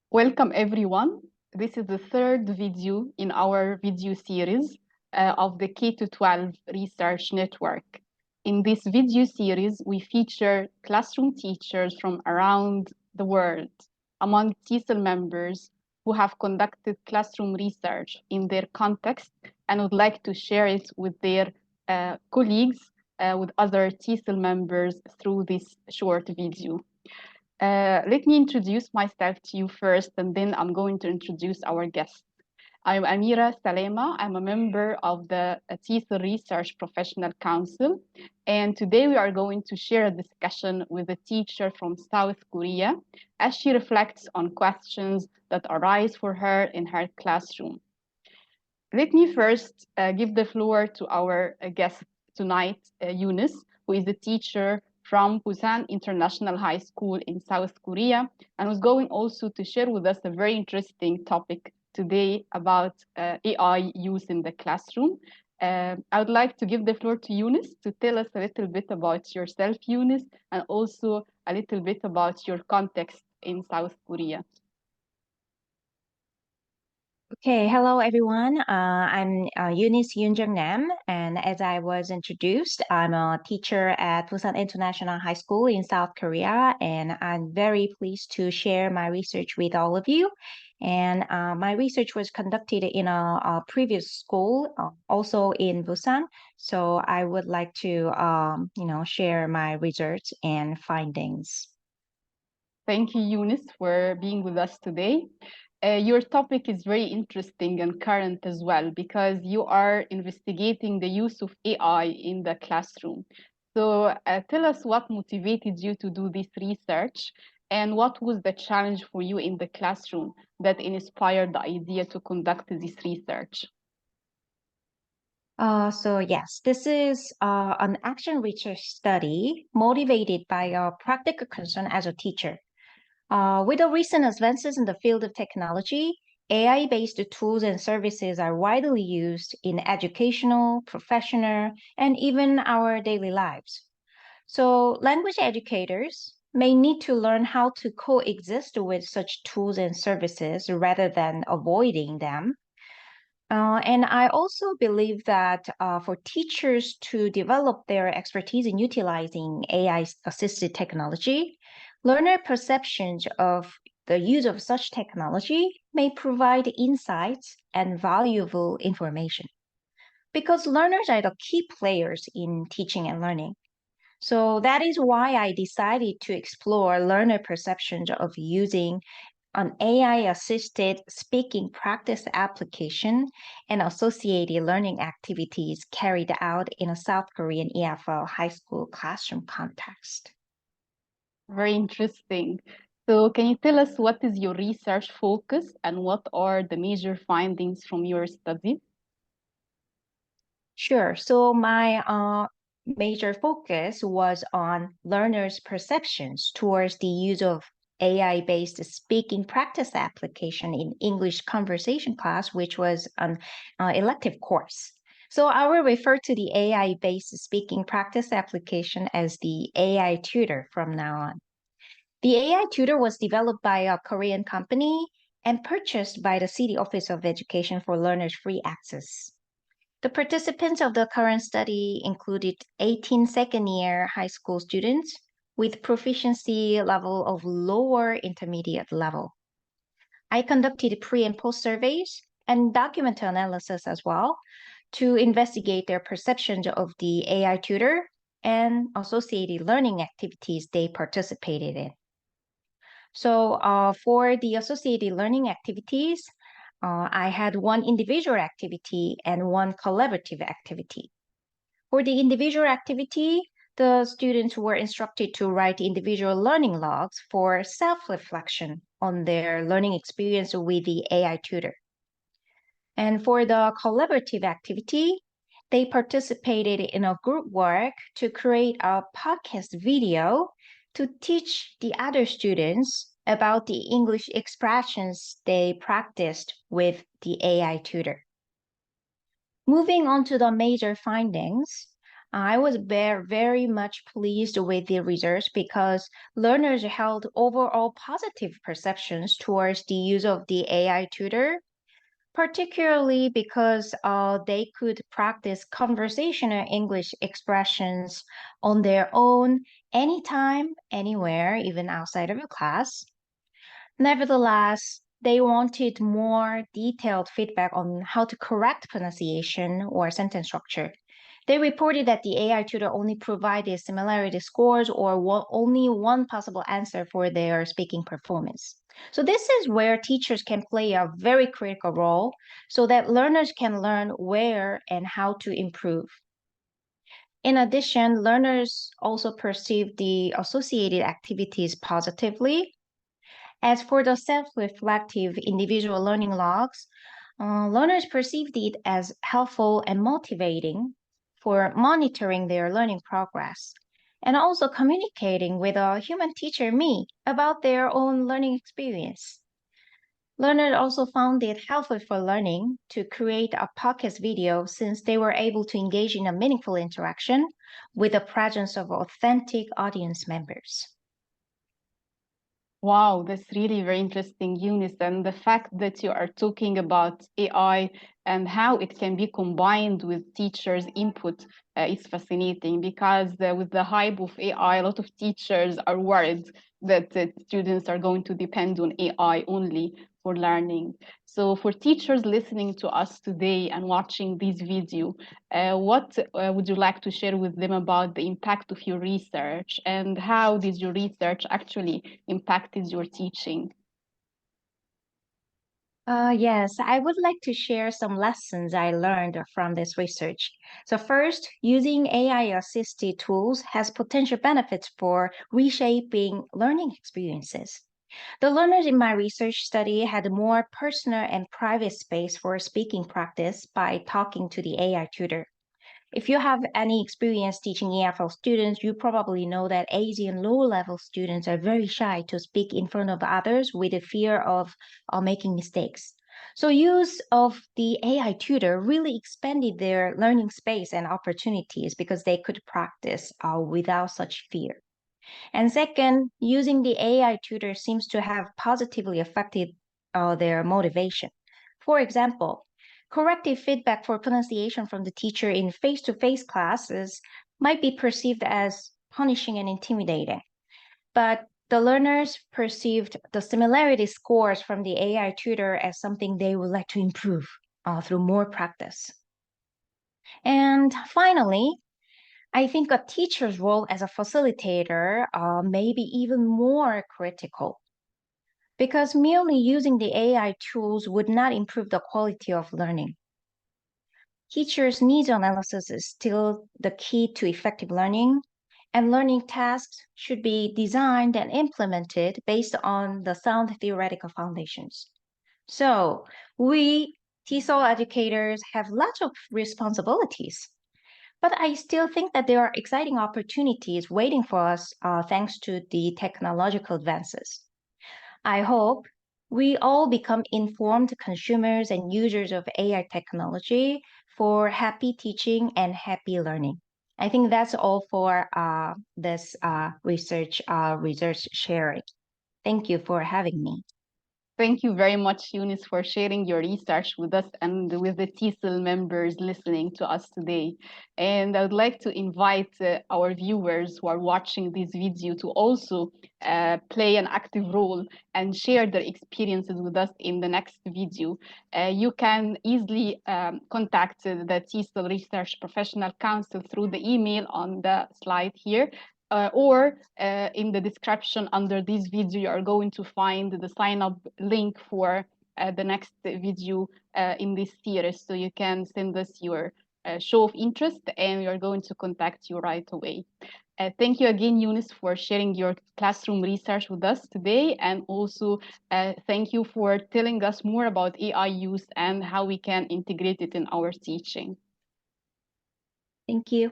Welcome everyone. This is the third video in our video series of the K-12 Research Network. In this video series, we feature classroom teachers from around the world among TESOL members who have conducted classroom research in their context and would like to share it with their colleagues, with other TESOL members through this short video. Let me introduce myself to you first, and then I'm going to introduce our guest. I'm Amira Salama. I'm a member of the TESOL Research Professional Council, and today we are going to share a discussion with a teacher from South Korea as she reflects on questions that arise for her in her classroom. Let me first give the floor to our guest tonight, Eunice, who is a teacher from Busan International High School in South Korea, and who's going also to share with us a very interesting topic today about AI use in the classroom. I would like to give the floor to Eunice to tell us a little bit about yourself, Eunice, and also a little bit about your context in South Korea. Okay, hello everyone. I'm Eunice Yunjung Nam, and as I was introduced, I'm a teacher at Busan International High School in South Korea, and I'm very pleased to share my research with all of you. And my research was conducted in a previous school, also in Busan. So I would like to, share my results and findings. Thank you, Eunice, for being with us today. Your topic is very interesting and current as well because you are investigating the use of AI in the classroom. So tell us what motivated you to do this research and what was the challenge for you in the classroom that inspired the idea to conduct this research? So yes, this is an action research study motivated by a practical concern as a teacher. With the recent advances in the field of technology, AI-based tools and services are widely used in educational, professional, and even our daily lives. So language educators may need to learn how to coexist with such tools and services rather than avoiding them. And I also believe that for teachers to develop their expertise in utilizing AI assisted technology, learner perceptions of the use of such technology may provide insights and valuable information because learners are the key players in teaching and learning. So that is why I decided to explore learner perceptions of using an AI-assisted speaking practice application and associated learning activities carried out in a South Korean EFL high school classroom context. Very interesting. So, can you tell us what is your research focus and what are the major findings from your study? Sure. So my major focus was on learners' perceptions towards the use of AI-based speaking practice application in English conversation class, which was an elective course. So I will refer to the AI-based speaking practice application as the AI tutor from now on. The AI tutor was developed by a Korean company and purchased by the City Office of Education for learners' free access. The participants of the current study included 18 second-year high school students with proficiency level of lower intermediate level. I conducted pre and post surveys and document analysis as well to investigate their perceptions of the AI tutor and associated learning activities they participated in. So for the associated learning activities, I had one individual activity and one collaborative activity. For the individual activity, the students were instructed to write individual learning logs for self-reflection on their learning experience with the AI tutor. And for the collaborative activity, they participated in a group work to create a podcast video to teach the other students about the English expressions they practiced with the AI tutor. Moving on to the major findings, I was very much pleased with the results because learners held overall positive perceptions towards the use of the AI tutor, particularly because they could practice conversational English expressions on their own anytime, anywhere, even outside of a class. Nevertheless, they wanted more detailed feedback on how to correct pronunciation or sentence structure. They reported that the AI tutor only provided similarity scores or only one possible answer for their speaking performance. So, this is where teachers can play a very critical role so that learners can learn where and how to improve. In addition, learners also perceive the associated activities positively. As for the self-reflective individual learning logs, learners perceived it as helpful and motivating for monitoring their learning progress and also communicating with a human teacher, me, about their own learning experience. Learners also found it helpful for learning to create a podcast video since they were able to engage in a meaningful interaction with the presence of authentic audience members. Wow, that's really very interesting, Eunice. And the fact that you are talking about AI and how it can be combined with teachers' input is fascinating because with the hype of AI, a lot of teachers are worried that students are going to depend on AI only for learning. So, for teachers listening to us today and watching this video, what would you like to share with them about the impact of your research and how did your research actually impacted your teaching? Yes, I would like to share some lessons I learned from this research. So, first, using AI assisted tools has potential benefits for reshaping learning experiences. The learners in my research study had more personal and private space for speaking practice by talking to the AI tutor. If you have any experience teaching EFL students, you probably know that AZ and lower level students are very shy to speak in front of others with the fear of making mistakes. So use of the AI tutor really expanded their learning space and opportunities because they could practice without such fear. And second, using the AI tutor seems to have positively affected their motivation. For example, corrective feedback for pronunciation from the teacher in face to face classes might be perceived as punishing and intimidating. But the learners perceived the similarity scores from the AI tutor as something they would like to improve through more practice. And finally, I think a teacher's role as a facilitator may be even more critical because merely using the AI tools would not improve the quality of learning. Teachers' needs analysis is still the key to effective learning, and learning tasks should be designed and implemented based on the sound theoretical foundations. So, we TESOL educators have lots of responsibilities. But I still think that there are exciting opportunities waiting for us thanks to the technological advances. I hope we all become informed consumers and users of AI technology for happy teaching and happy learning. I think that's all for this research sharing. Thank you for having me. Thank you very much, Eunice, for sharing your research with us and with the TESOL members listening to us today. And I would like to invite our viewers who are watching this video to also play an active role and share their experiences with us in the next video. You can easily contact the TESOL Research Professional Council through the email on the slide here. Or in the description under this video, you are going to find the sign up link for the next video in this series. So you can send us your show of interest and we are going to contact you right away. Thank you again, Eunice, for sharing your classroom research with us today. And also thank you for telling us more about AI use and how we can integrate it in our teaching. Thank you.